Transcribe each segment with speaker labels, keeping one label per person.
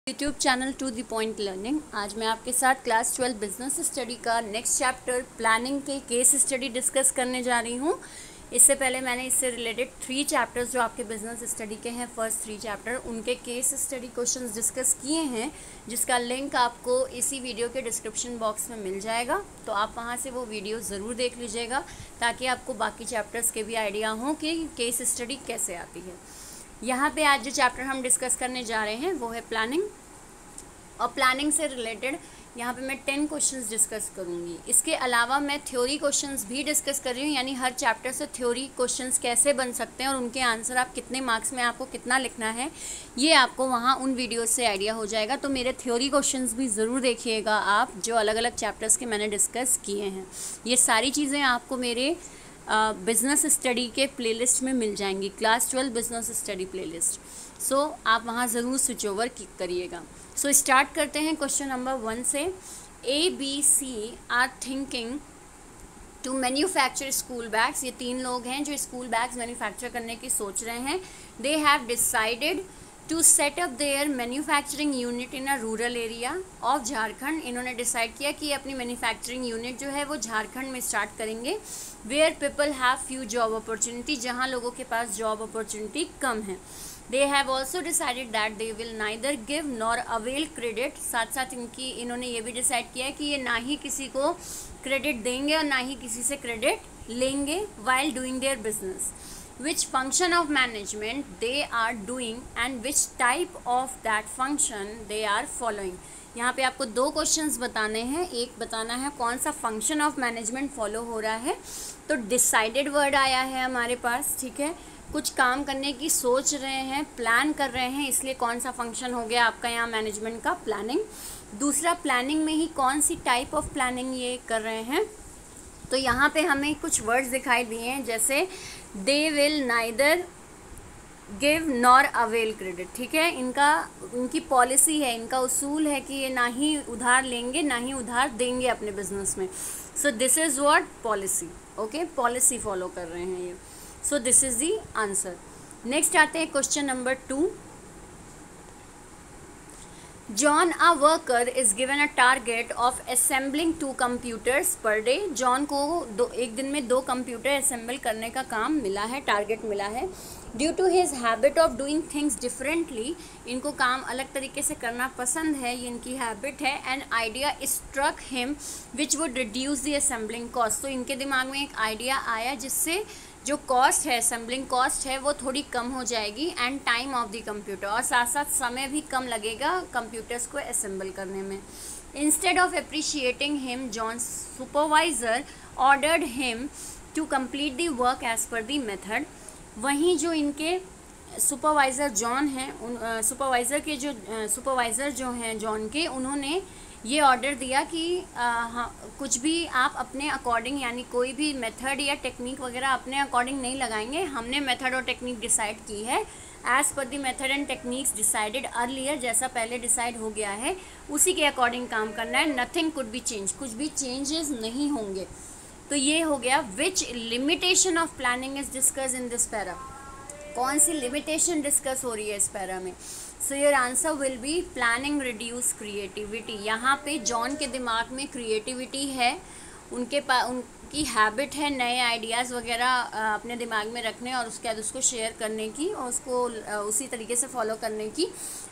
Speaker 1: YouTube channel to the point learning. आज मैं आपके साथ क्लास 12 बिजनेस स्टडी का नेक्स्ट चैप्टर प्लानिंग के केस स्टडी डिस्कस करने जा रही हूँ। इससे पहले मैंने इससे रिलेटेड 3 चैप्टर्स जो आपके बिजनेस स्टडी के हैं, फर्स्ट 3 चैप्टर, उनके केस स्टडी क्वेश्चंस डिस्कस किए हैं, जिसका लिंक आपको इसी वीडियो के डिस्क्रिप्शन बॉक्स में मिल जाएगा। तो आप वहाँ से वो वीडियो ज़रूर देख लीजिएगा ताकि आपको बाकी चैप्टर्स के भी आइडिया हो कि केस स्टडी कैसे आती है। यहाँ पे आज जो चैप्टर हम डिस्कस करने जा रहे हैं वो है प्लानिंग, और प्लानिंग से रिलेटेड यहाँ पे मैं 10 क्वेश्चंस डिस्कस करूँगी। इसके अलावा मैं थ्योरी क्वेश्चंस भी डिस्कस कर रही हूँ, यानी हर चैप्टर से थ्योरी क्वेश्चंस कैसे बन सकते हैं और उनके आंसर आप कितने मार्क्स में आपको कितना लिखना है, ये आपको वहाँ उन वीडियोस से आइडिया हो जाएगा। तो मेरे थ्योरी क्वेश्चंस भी ज़रूर देखिएगा आप, जो अलग अलग चैप्टर्स के मैंने डिस्कस किए हैं। ये सारी चीज़ें आपको मेरे बिज़नेस स्टडी के प्लेलिस्ट में मिल जाएंगी, क्लास 12 बिज़नेस स्टडी प्लेलिस्ट। सो आप वहाँ ज़रूर स्विच ओवर करिएगा। सो स्टार्ट करते हैं क्वेश्चन नंबर 1 से। ABC are thinking to manufacture school bags. ये 3 लोग हैं जो स्कूल बैग्स मैन्युफैक्चर करने की सोच रहे हैं। They have decided to set up their manufacturing unit in a rural area of Jharkhand. इन्होंने डिसाइड किया कि अपनी मैन्युफैक्चरिंग यूनिट जो है वो झारखंड में स्टार्ट करेंगे। Where people have few job opportunity, जहाँ लोगों के पास जॉब अपॉर्चुनिटी कम है। They have also decided that they will neither give nor avail credit. साथ साथ इन्होंने ये भी डिसाइड किया है कि ये ना ही किसी को क्रेडिट देंगे और ना ही किसी से क्रेडिट लेंगे while doing their business. Which function of management they are doing and which type of that function they are following। यहाँ पे आपको 2 क्वेश्चंस बताने हैं। एक बताना है कौन सा फंक्शन ऑफ मैनेजमेंट फॉलो हो रहा है। तो डिसाइडेड वर्ड आया है हमारे पास, ठीक है। कुछ काम करने की सोच रहे हैं, प्लान कर रहे हैं, इसलिए कौन सा फंक्शन हो गया आपका यहाँ मैनेजमेंट का, प्लानिंग। दूसरा, प्लानिंग में ही कौन सी टाइप ऑफ प्लानिंग ये कर रहे हैं। तो यहाँ पे हमें कुछ वर्ड्स दिखाई दिए हैं, जैसे दे will neither give nor avail credit, ठीक है। इनकी पॉलिसी है, इनका उसूल है कि ये ना ही उधार लेंगे ना ही उधार देंगे अपने बिजनेस में। So this is what policy, okay, policy follow कर रहे हैं ये। So this is the answer. Next आते हैं question number 2। John, a worker, is given a target of assembling 2 computers per day। John को एक दिन में 2 कंप्यूटर असेंबल करने का काम मिला है, टारगेट मिला है। Due to his habit of doing things differently, इनको काम अलग तरीके से करना पसंद है, ये इनकी हैबिट है। An idea struck him which would reduce the assembling cost. तो इनके दिमाग में एक आइडिया आया जिससे जो कॉस्ट है, असेंबलिंग कॉस्ट है, वो थोड़ी कम हो जाएगी। And time of the computer, और साथ साथ समय भी कम लगेगा कंप्यूटर्स को असेंबल करने में। Instead of appreciating him, John supervisor ordered him to complete the work as per the method. वहीं जो इनके सुपरवाइज़र जॉन हैं, सुपरवाइज़र जो हैं जॉन के, उन्होंने ये ऑर्डर दिया कि कुछ भी आप अपने अकॉर्डिंग, यानी कोई भी मेथड या टेक्निक वगैरह अपने अकॉर्डिंग नहीं लगाएंगे। हमने मेथड और टेक्निक डिसाइड की है as per the method and techniques decided earlier, जैसा पहले डिसाइड हो गया है उसी के अकॉर्डिंग काम करना है। नथिंग कुड बी चेंज, कुछ भी चेंजेस नहीं होंगे। तो ये हो गया। Which limitation of planning is discuss in this para. कौन सी लिमिटेशन डिस्कस हो रही है इस पैरा में। सो your answer will B planning reduce creativity. यहाँ पे जॉन के दिमाग में क्रिएटिविटी है, उनकी हैबिट है नए आइडियाज़ वगैरह अपने दिमाग में रखने और उसके बाद उसको शेयर करने की और उसको उसी तरीके से फॉलो करने की।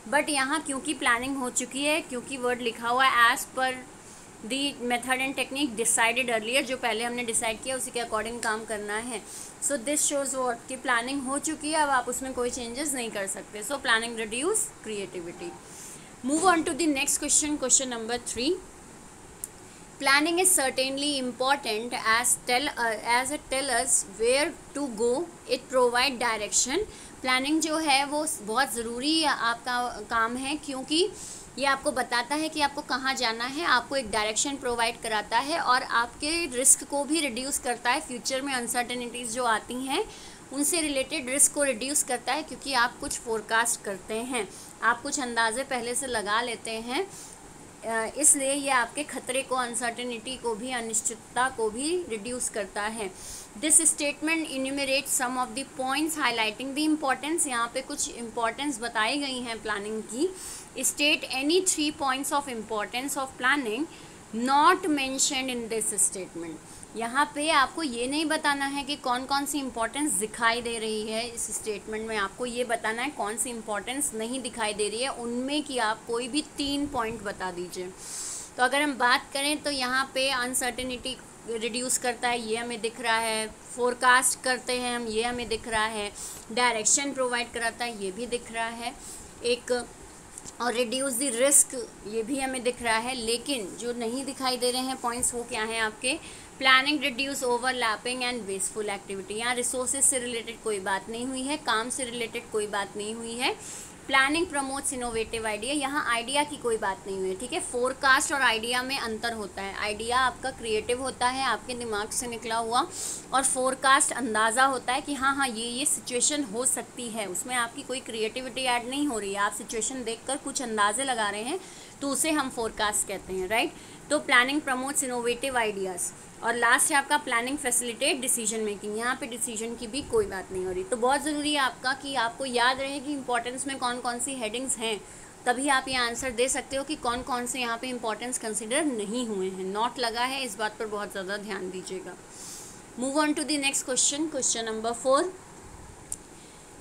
Speaker 1: बट यहाँ क्योंकि प्लानिंग हो चुकी है, क्योंकि वर्ड लिखा हुआ है as per the method and technique decided earlier, जो पहले हमने डिसाइड किया उसी के अकॉर्डिंग काम करना है। सो दिस शोज व्हाट कि प्लानिंग हो चुकी है, अब आप उसमें कोई चेंजेस नहीं कर सकते। So planning reduce creativity. Move on to the next question, question number 3। Planning is certainly important as it tell us where to go, it provide direction. Planning जो है वो बहुत ज़रूरी आपका काम है, क्योंकि ये आपको बताता है कि आपको कहाँ जाना है, आपको एक डायरेक्शन प्रोवाइड कराता है और आपके रिस्क को भी रिड्यूस करता है। फ्यूचर में अनसर्टेनिटीज़ जो आती हैं उनसे रिलेटेड रिस्क को रिड्यूस करता है, क्योंकि आप कुछ फोरकास्ट करते हैं, आप कुछ अंदाज़े पहले से लगा लेते हैं। इसलिए ये आपके खतरे को, अनसर्टेनिटी को भी, अनिश्चितता को भी रिड्यूस करता है। This statement enumerate some of the points highlighting the importance. यहाँ पे कुछ इम्पॉर्टेंस बताई गई हैं प्लानिंग की, state any 3 points of importance of planning not mentioned in this statement. यहाँ पे आपको ये नहीं बताना है कि कौन कौन सी इंपॉर्टेंस दिखाई दे रही है इस स्टेटमेंट में, आपको ये बताना है कौन सी इंपॉर्टेंस नहीं दिखाई दे रही है, उनमें कि आप कोई भी 3 पॉइंट बता दीजिए। तो अगर हम बात करें तो यहाँ पे अनसर्टेनिटी रिड्यूस करता है, ये हमें दिख रहा है, फोरकास्ट करते हैं हम, ये हमें दिख रहा है, डायरेक्शन प्रोवाइड कराता है, ये भी दिख रहा है, एक और रिड्यूस द रिस्क, ये भी हमें दिख रहा है। लेकिन जो नहीं दिखाई दे रहे हैं पॉइंट्स वो क्या हैं आपके, planning reduce overlapping and wasteful activity. यहाँ रिसोर्सेज से रिलेटेड कोई बात नहीं हुई है, काम से रिलेटेड कोई बात नहीं हुई है। प्लानिंग प्रमोट्स इनोवेटिव आइडिया, यहाँ आइडिया की कोई बात नहीं हुई है, ठीक है। फोरकास्ट और आइडिया में अंतर होता है, आइडिया आपका क्रिएटिव होता है, आपके दिमाग से निकला हुआ, और फोरकास्ट अंदाज़ा होता है कि हाँ ये सिचुएशन हो सकती है, उसमें आपकी कोई क्रिएटिविटी ऐड नहीं हो रही है, आप सिचुएशन देखकर कुछ अंदाजे लगा रहे हैं, तो उसे हम फोरकास्ट कहते हैं, राइट। तो प्लानिंग प्रमोट्स इनोवेटिव आइडियाज़। और लास्ट है आपका प्लानिंग फैसिलिटेट डिसीजन मेकिंग, यहाँ पे डिसीजन की भी कोई बात नहीं हो रही। तो बहुत ज़रूरी है आपका कि आपको याद रहे कि इंपॉर्टेंस में कौन कौन सी हेडिंग्स हैं, तभी आप ये आंसर दे सकते हो कि कौन कौन से यहाँ पे इंपॉर्टेंस कंसिडर नहीं हुए हैं। नॉट लगा है, इस बात पर बहुत ज़्यादा ध्यान दीजिएगा। Move on to the next question, question number 4।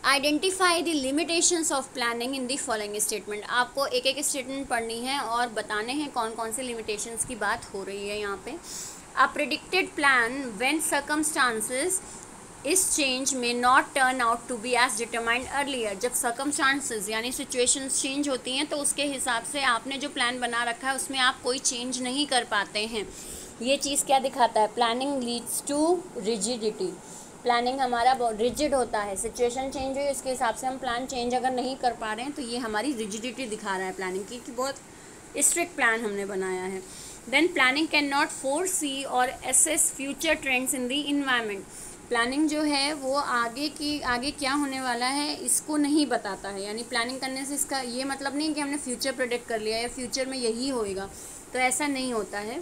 Speaker 1: Identify the limitations of planning in the following statement. आपको एक एक स्टेटमेंट पढ़नी है और बताने हैं कौन कौन से लिमिटेशंस की बात हो रही है यहाँ पे। A predicted plan when circumstances is change may not turn out to be as determined earlier। जब circumstances यानी situations change होती हैं तो उसके हिसाब से आपने जो प्लान बना रखा है उसमें आप कोई चेंज नहीं कर पाते हैं। ये चीज़ क्या दिखाता है, planning leads to rigidity. Planning हमारा बहुत रिजिड होता है, सिचुएशन चेंज हुई उसके हिसाब से हम प्लान चेंज अगर नहीं कर पा रहे हैं तो ये हमारी रिजिडिटी दिखा रहा है प्लानिंग की, कि बहुत स्ट्रिक्ट प्लान हमने बनाया है। Then planning cannot foresee or assess future trends in the environment। Planning जो है वो आगे क्या होने वाला है इसको नहीं बताता है, यानी प्लानिंग करने से इसका ये मतलब नहीं कि हमने फ्यूचर प्रेडिक्ट कर लिया या फ्यूचर में यही होएगा, तो ऐसा नहीं होता है।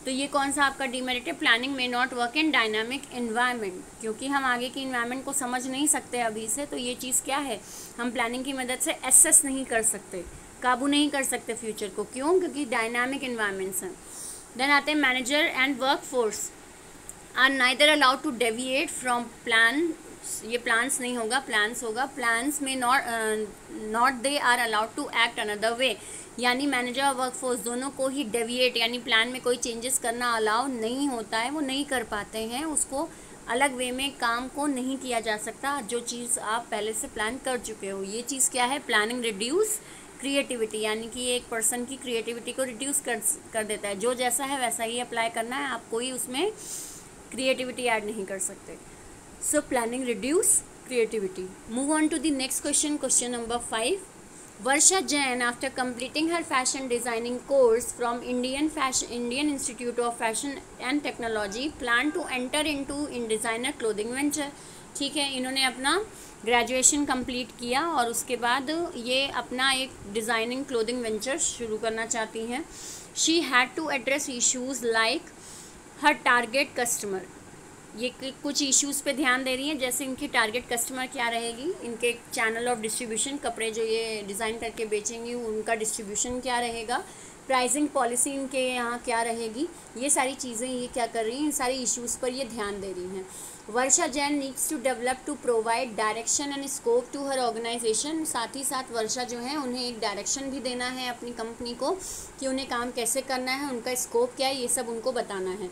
Speaker 1: तो ये कौन सा आपका डिमेरिट है, प्लानिंग में not work in dynamic environment, क्योंकि हम आगे की इन्वायरमेंट को समझ नहीं सकते अभी से, तो ये चीज़ क्या है, हम प्लानिंग की मदद से एसेस नहीं कर सकते, काबू नहीं कर सकते फ्यूचर को। क्यों, क्योंकि डायनामिक इन्वायरमेंट्स हैं। देन आते हैं manager and work force are neither allowed to deviate from plan. ये प्लान्स नहीं होगा, प्लान्स होगा। प्लान्स में not they are allowed to act another way, यानी मैनेजर और वर्क फोर्स दोनों को ही डेविएट यानी प्लान में कोई चेंजेस करना अलाउ नहीं होता है, वो नहीं कर पाते हैं, उसको अलग वे में काम को नहीं किया जा सकता जो चीज़ आप पहले से प्लान कर चुके हो। ये चीज़ क्या है, प्लानिंग रिड्यूस क्रिएटिविटी, यानी कि एक पर्सन की क्रिएटिविटी को रिड्यूस कर देता है, जो जैसा है वैसा ही अप्लाई करना है, आप कोई उसमें क्रिएटिविटी ऐड नहीं कर सकते। So planning reduce creativity. Move on to the next question, question number 5। Varsha Jain, after completing her fashion designing course from Indian Institute of Fashion and Technology, planned to enter into in designer clothing venture। ठीक है, इन्होंने अपना graduation complete किया और उसके बाद ये अपना एक डिज़ाइनिंग क्लोथिंग वेंचर शुरू करना चाहती हैं। She had to address issues like her target customer. ये कुछ इश्यूज़ पे ध्यान दे रही हैं, जैसे इनकी टारगेट कस्टमर क्या रहेगी, इनके चैनल ऑफ डिस्ट्रीब्यूशन, कपड़े जो ये डिज़ाइन करके बेचेंगी उनका डिस्ट्रीब्यूशन क्या रहेगा, प्राइसिंग पॉलिसी इनके यहाँ क्या रहेगी, ये सारी चीज़ें ये क्या कर रही हैं, इन सारी इश्यूज़ पर ये ध्यान दे रही हैं। Varsha Jain needs to develop to provide direction and scope to her organisation. साथ ही साथ वर्षा जो है उन्हें एक डायरेक्शन भी देना है अपनी कंपनी को कि उन्हें काम कैसे करना है, उनका स्कोप क्या है, ये सब उनको बताना है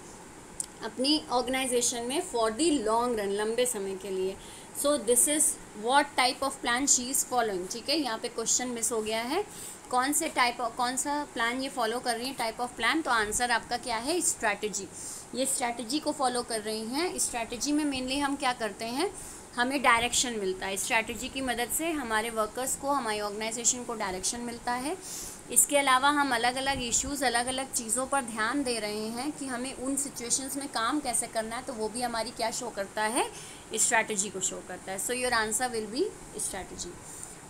Speaker 1: अपनी ऑर्गेनाइजेशन में फॉर दी लॉन्ग रन, लंबे समय के लिए। So this is what type of plan she is following. ठीक है, यहाँ पे क्वेश्चन मिस हो गया है, कौन सा प्लान ये फॉलो कर रही है, टाइप ऑफ प्लान। तो आंसर आपका क्या है, स्ट्रैटेजी। ये स्ट्रैटेजी को फॉलो कर रही हैं। स्ट्रैटेजी में मेनली हम क्या करते हैं, हमें डायरेक्शन मिलता है, स्ट्रैटेजी की मदद से हमारे वर्कर्स को, हमारी ऑर्गेनाइजेशन को डायरेक्शन मिलता है। इसके अलावा हम अलग अलग इश्यूज़, अलग अलग चीज़ों पर ध्यान दे रहे हैं कि हमें उन सिचुएशंस में काम कैसे करना है, तो वो भी हमारी क्या शो करता है, स्ट्रैटेजी को शो करता है। So your answer will be strategy.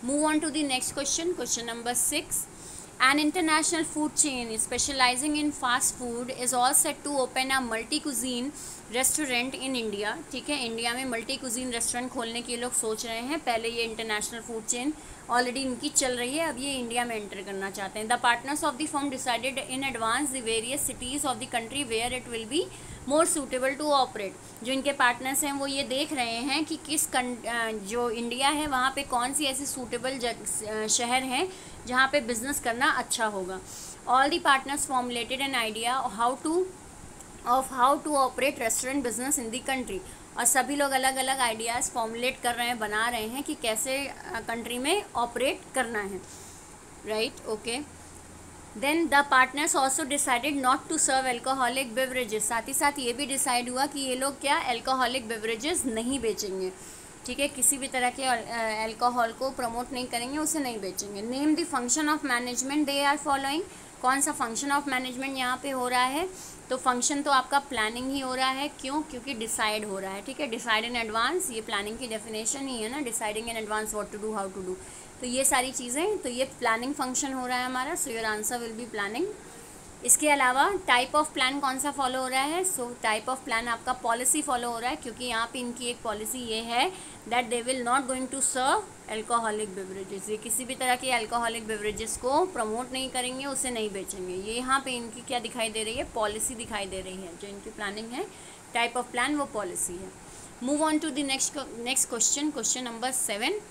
Speaker 1: Move on to the next question, question number 6। An international food chain specializing in fast food is all set to open a multi-cuisine restaurant in India। ठीक है, India में multi cuisine restaurant खोलने के लोग सोच रहे हैं। पहले ये इंटरनेशनल फूड चेन ऑलरेडी इनकी चल रही है, अब ये इंडिया में एंटर करना चाहते हैं। The partners of the firm decided in advance the various cities of the country where it will be more suitable to operate. जो इनके पार्टनर्स हैं वो ये देख रहे हैं कि जो इंडिया है वहाँ पे कौन सी ऐसी सूटेबल शहर हैं जहाँ पे बिजनेस करना अच्छा होगा। All the partners formulated an idea how to operate restaurant business in the country. और सभी लोग अलग अलग आइडियाज़ फॉर्मुलेट कर रहे हैं, बना रहे हैं कि कैसे कंट्री में ऑपरेट करना है, right, okay. Then the partners also decided not to serve alcoholic beverages. साथ ही साथ ये भी डिसाइड हुआ कि ये लोग क्या एल्कोहलिक बेवरेजेस नहीं बेचेंगे, ठीक है, किसी भी तरह के एल्कोहल को प्रमोट नहीं करेंगे, उसे नहीं बेचेंगे। Name the function of management they are following. कौन सा फंक्शन ऑफ मैनेजमेंट यहाँ पे हो रहा है? तो फंक्शन तो आपका प्लानिंग ही हो रहा है। क्यों? क्योंकि डिसाइड हो रहा है, ठीक है, डिसाइड इन एडवांस, ये प्लानिंग की डेफिनेशन ही है ना, deciding in advance what to do, how to do. तो ये सारी चीज़ें, तो ये प्लानिंग फंक्शन हो रहा है हमारा। सो your answer will B planning. इसके अलावा टाइप ऑफ प्लान कौन सा फॉलो हो रहा है? सो टाइप ऑफ प्लान आपका पॉलिसी फॉलो हो रहा है, क्योंकि यहाँ पे इनकी एक पॉलिसी ये है that they will not going to serve alcoholic beverages. ये किसी भी तरह के एल्कोहलिक बेवरेजेस को प्रमोट नहीं करेंगे, उसे नहीं बेचेंगे। ये यहाँ पे इनकी क्या दिखाई दे रही है? पॉलिसी दिखाई दे रही है। जो इनकी प्लानिंग है, टाइप ऑफ प्लान, वो पॉलिसी है। Move on to the next question, question number 7।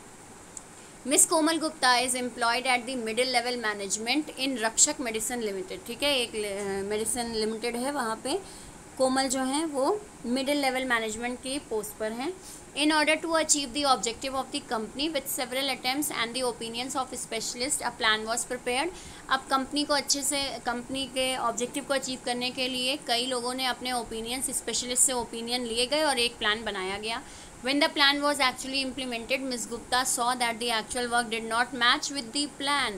Speaker 1: Miss Komal Gupta is employed at the middle level management in Rakshak medicine limited, ठीक है, एक मेडिसिन लिमिटेड है, वहाँ पे कोमल जो हैं वो मिडिल लेवल मैनेजमेंट की पोस्ट पर हैं। In order to achieve the objective of the company with several attempts and the opinions of specialist, a plan was prepared. अब कंपनी को अच्छे से, कंपनी के ऑब्जेक्टिव को अचीव करने के लिए कई लोगों ने अपने ओपिनियंस, स्पेशलिस्ट से ओपिनियन लिए गए और एक प्लान बनाया गया। When the plan was actually implemented, Ms. Gupta saw that the actual work did not match with the plan.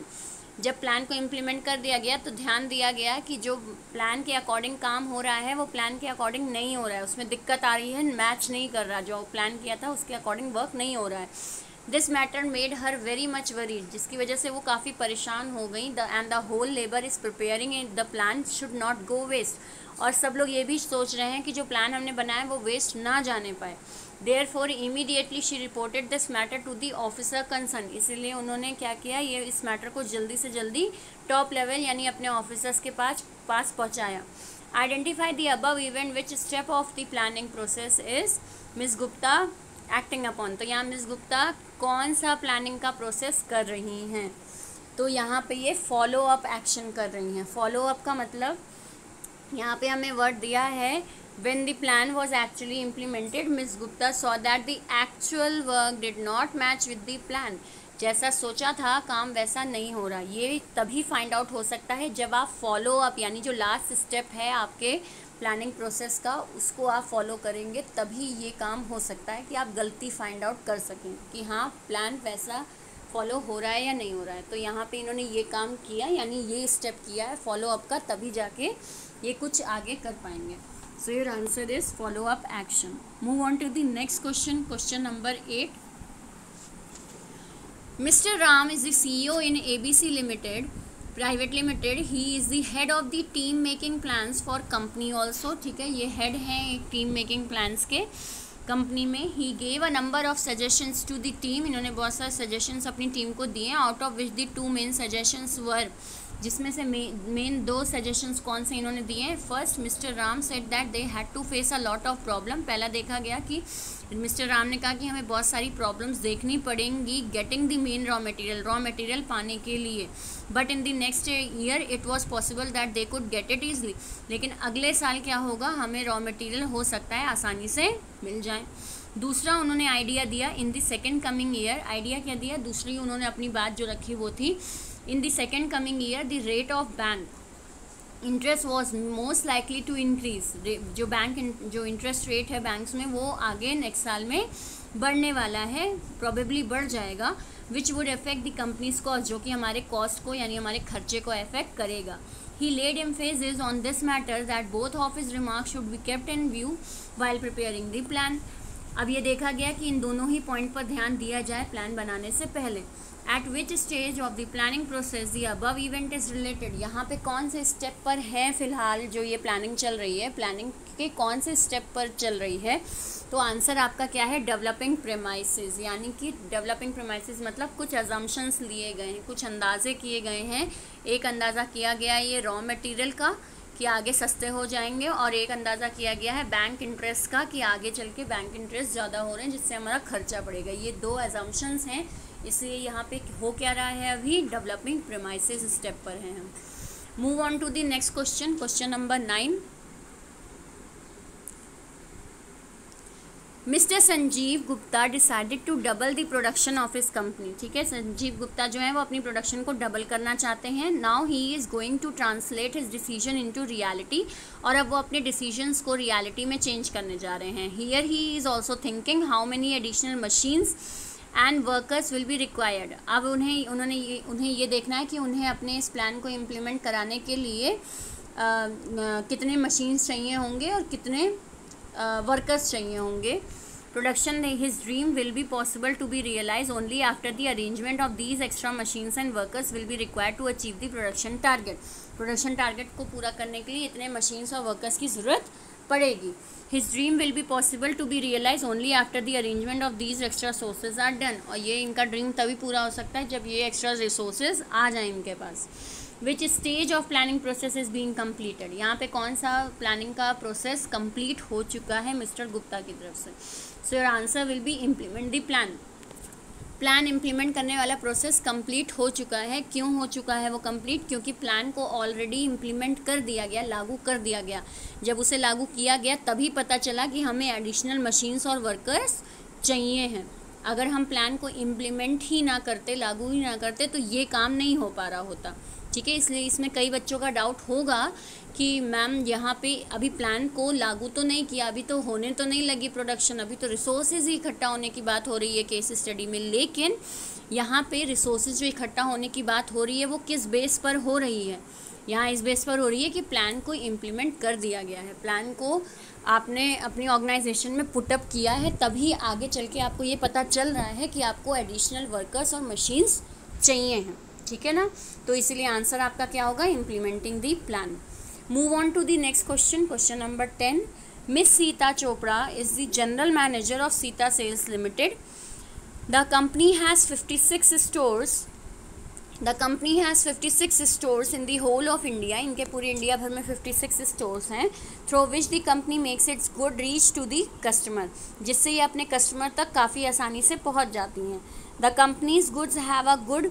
Speaker 1: जब प्लान को इम्प्लीमेंट कर दिया गया तो ध्यान दिया गया कि जो प्लान के अकॉर्डिंग काम हो रहा है वो प्लान के अकॉर्डिंग नहीं हो रहा है, उसमें दिक्कत आ रही है, मैच नहीं कर रहा, जो प्लान किया था उसके अकॉर्डिंग वर्क नहीं हो रहा है। This matter made her very much worried, जिसकी वजह से वो काफ़ी परेशान हो गई। And the whole labour is preparing the plan should not go waste. और सब लोग ये भी सोच रहे हैं कि जो प्लान हमने बनाया है वो वेस्ट ना जाने पाए। Therefore, immediately she reported this matter to the officer concerned. इसीलिए उन्होंने क्या किया, ये इस मैटर को जल्दी से जल्दी टॉप लेवल यानी अपने ऑफिसर्स के पास पहुंचाया। Identify the above event, which step of the planning process is Ms. Gupta acting upon. तो यहाँ मिस गुप्ता कौन सा प्लानिंग का प्रोसेस कर रही हैं? तो यहाँ पे ये फॉलो अप एक्शन कर रही हैं। फॉलो अप का मतलब यहाँ पे हमें वर्ड दिया है when the plan was actually implemented, Ms. Gupta saw that the actual work did not match with the plan. जैसा सोचा था काम वैसा नहीं हो रहा। ये तभी फाइंड आउट हो सकता है जब आप फॉलो अप, यानी जो लास्ट स्टेप है आपके प्लानिंग प्रोसेस का, उसको आप फॉलो करेंगे, तभी ये काम हो सकता है कि आप गलती फाइंड आउट कर सकें कि हाँ प्लान वैसा फॉलो हो रहा है या नहीं हो रहा है। तो यहाँ पे इन्होंने ये काम किया, यानी ये स्टेप किया है फॉलो अप का, तभी जाके ये कुछ आगे कर पाएंगे। So your answer is follow up action. Move on to the next question, question number 8. Mr. Ram is the CEO in ABC Limited, Private Limited. He is the head of the team making plans for company also. ठीक है, ये head हैं एक team making plans के company में। ही gave a number of suggestions to the team, इन्होंने बहुत सारे सजेशंस अपनी टीम को दिए। Out of which the 2 main suggestions were, जिसमें से मेन 2 सजेशंस कौन से इन्होंने दिए हैं? First, mister Ram said that they had to face a lot of problem. पहला देखा गया कि मिस्टर राम ने कहा कि हमें बहुत सारी प्रॉब्लम्स देखनी पड़ेंगी getting the main raw material पाने के लिए। But in the next year it was possible that they could get it easily. लेकिन अगले साल क्या होगा, हमें रॉ मटेरियल हो सकता है आसानी से मिल जाए। दूसरा उन्होंने आइडिया दिया इन the second coming year. Idea क्या दिया? दूसरी उन्होंने अपनी बात जो रखी वो थी in the second coming year the rate of bank interest was most likely to increase. जो जो इंटरेस्ट रेट है बैंक्स में वो आगे नेक्स्ट साल में बढ़ने वाला है, प्रॉबेबली बढ़ जाएगा। Which would affect the companies cost, जो कि हमारे कॉस्ट को यानी हमारे खर्चे को अफेक्ट करेगा। He laid emphasis on this matter that both of his remarks should be kept in view while preparing the plan. अब ये देखा गया कि इन दोनों ही पॉइंट पर ध्यान दिया जाए प्लान बनाने से पहले। Eight which stage of the planning process the above event is related, यहाँ पे कौन से स्टेप पर है फिलहाल जो ये प्लानिंग चल रही है, प्लानिंग के कौन से स्टेप पर चल रही है। तो आंसर आपका क्या है, डेवलपिंग प्रेमाइसेस, यानी कि डेवलपिंग प्रेमाइसेस मतलब कुछ अजम्पशंस लिए गए हैं, कुछ अंदाजे किए गए हैं। एक अंदाज़ा किया गया है ये रॉ मटेरियल का कि आगे सस्ते हो जाएंगे, और एक अंदाज़ा किया गया है बैंक इंटरेस्ट का कि आगे चल के बैंक इंटरेस्ट ज़्यादा हो रहे हैं जिससे हमारा खर्चा बढ़ेगा। ये दो अजम्पशंस हैं, इसलिए यहाँ पे हो क्या रहा है, अभी डेवलपिंग प्रेमाइसेस स्टेप पर हैं हम। Move on to the next question, question number 9। Mister Sanjeev Gupta decided to double the production of his company. ठीक है, संजीव गुप्ता जो है वो अपनी प्रोडक्शन को डबल करना चाहते हैं। Now he is going to translate his decision into reality, और अब वो अपने डिसीजंस को रियलिटी में चेंज करने जा रहे हैं। Here he is also thinking how many additional machines and workers will be required. अब उन्हें ये देखना है कि उन्हें अपने इस प्लान को इम्प्लीमेंट कराने के लिए कितने मशीन्स चाहिए होंगे और कितने वर्कर्स चाहिए होंगे। Production his dream will be possible to be realise only after the arrangement of these extra machines and workers will be required to achieve the production target. Production target को पूरा करने के लिए इतने मशीन्स और workers की ज़रूरत पड़ेगी। His dream will be possible to be realise only after the arrangement of these extra sources are done, और ये इनका ड्रीम तभी पूरा हो सकता है जब ये एक्स्ट्रा रिसोर्सेज आ जाए इनके पास। Which stage of planning process is being completed, यहाँ पे कौन सा प्लानिंग का प्रोसेस कंप्लीट हो चुका है मिस्टर गुप्ता की तरफ से। सो your answer will be implement the plan. Plan implement करने वाला प्रोसेस कंप्लीट हो चुका है। क्यों हो चुका है वो कंप्लीट, क्योंकि प्लान को ऑलरेडी इम्प्लीमेंट कर दिया गया, लागू कर दिया गया। जब उसे लागू किया गया तभी पता चला कि हमें एडिशनल मशीन्स और वर्कर्स चाहिए हैं। अगर हम प्लान को इम्प्लीमेंट ही ना करते, लागू ही ना करते, तो ये काम नहीं हो पा रहा होता। ठीक है, इसलिए इसमें कई बच्चों का डाउट होगा कि मैम यहाँ पे अभी प्लान को लागू तो नहीं किया, अभी तो होने तो नहीं लगी प्रोडक्शन, अभी तो रिसोर्सेज ही इकट्ठा होने की बात हो रही है केस स्टडी में। लेकिन यहाँ पे रिसोर्सेज जो इकट्ठा होने की बात हो रही है वो किस बेस पर हो रही है, यहाँ इस बेस पर हो रही है कि प्लान को इम्प्लीमेंट कर दिया गया है, प्लान को आपने अपनी ऑर्गेनाइजेशन में पुटअप किया है, तभी आगे चल के आपको ये पता चल रहा है कि आपको एडिशनल वर्कर्स और मशीन्स चाहिए हैं। ठीक है ना, तो इसलिए आंसर आपका क्या होगा, implementing the plan. Move on to the next question, question number 10। Miss Sita Chopra is the general manager of Sita sales limited. The company has 56 stores. The company has 56 stores in the whole of India. इनके पूरे India भर में 56 stores हैं। Through which the company makes its good reach to the customer, जिससे ये अपने customer तक काफ़ी आसानी से पहुंच जाती हैं। The company's goods have a good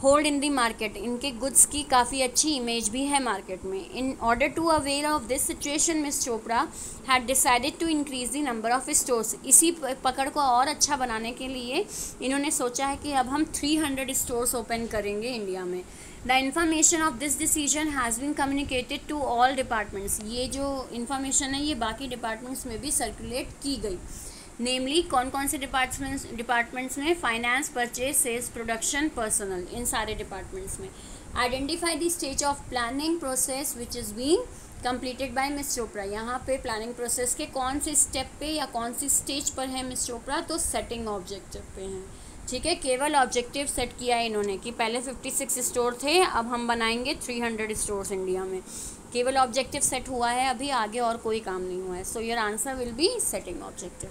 Speaker 1: hold in the market. इनके गुड्स की काफ़ी अच्छी इमेज भी है मार्केट में। In order to avail of this situation miss Chopra had decided to increase the number of stores. इसी पकड़ को और अच्छा बनाने के लिए इन्होंने सोचा है कि अब हम 300 स्टोर्स ओपन करेंगे इंडिया में। The information of this decision has been communicated to all departments. ये जो इन्फॉर्मेशन है ये बाकी डिपार्टमेंट्स में भी सर्कुलेट की गई। नेमली कौन कौन से डिपार्टमेंट्स में, finance, purchase, sales, production, personnel, इन सारे डिपार्टमेंट्स में। Identify the stage of planning process which is being completed by miss Chopra. यहाँ पे प्लानिंग प्रोसेस के कौन से स्टेप पे या कौन सी स्टेज पर है मिस चोपड़ा, तो सेटिंग ऑब्जेक्टिव पे हैं। ठीक है, केवल ऑब्जेक्टिव सेट किया है इन्होंने कि पहले 56 स्टोर थे, अब हम बनाएंगे 300 स्टोर्स इंडिया में। केवल ऑब्जेक्टिव सेट हुआ है, अभी आगे और कोई काम नहीं हुआ है। So your answer will be setting objective.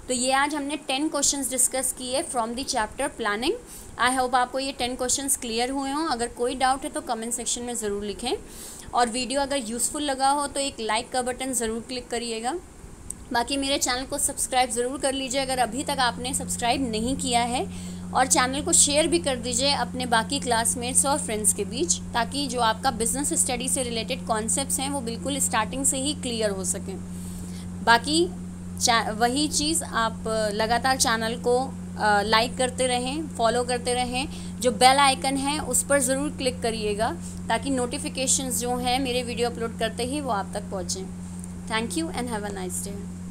Speaker 1: तो ये आज हमने 10 क्वेश्चंस डिस्कस किए from the chapter planning. I hope आपको ये 10 क्वेश्चंस क्लियर हुए हों। अगर कोई डाउट है तो कमेंट सेक्शन में ज़रूर लिखें, और वीडियो अगर यूज़फुल लगा हो तो एक लाइक का बटन ज़रूर क्लिक करिएगा। बाकी मेरे चैनल को सब्सक्राइब ज़रूर कर लीजिए अगर अभी तक आपने सब्सक्राइब नहीं किया है, और चैनल को शेयर भी कर दीजिए अपने बाकी क्लासमेट्स और फ्रेंड्स के बीच, ताकि जो आपका बिजनेस स्टडी से रिलेटेड कॉन्सेप्ट्स हैं वो बिल्कुल स्टार्टिंग से ही क्लियर हो सकें। बाकी वही चीज़ आप लगातार चैनल को लाइक करते रहें, फॉलो करते रहें। जो बेल आइकन है उस पर ज़रूर क्लिक करिएगा ताकि नोटिफिकेशंस जो हैं मेरे वीडियो अपलोड करते ही वो आप तक पहुँचें। Thank you and have a nice day.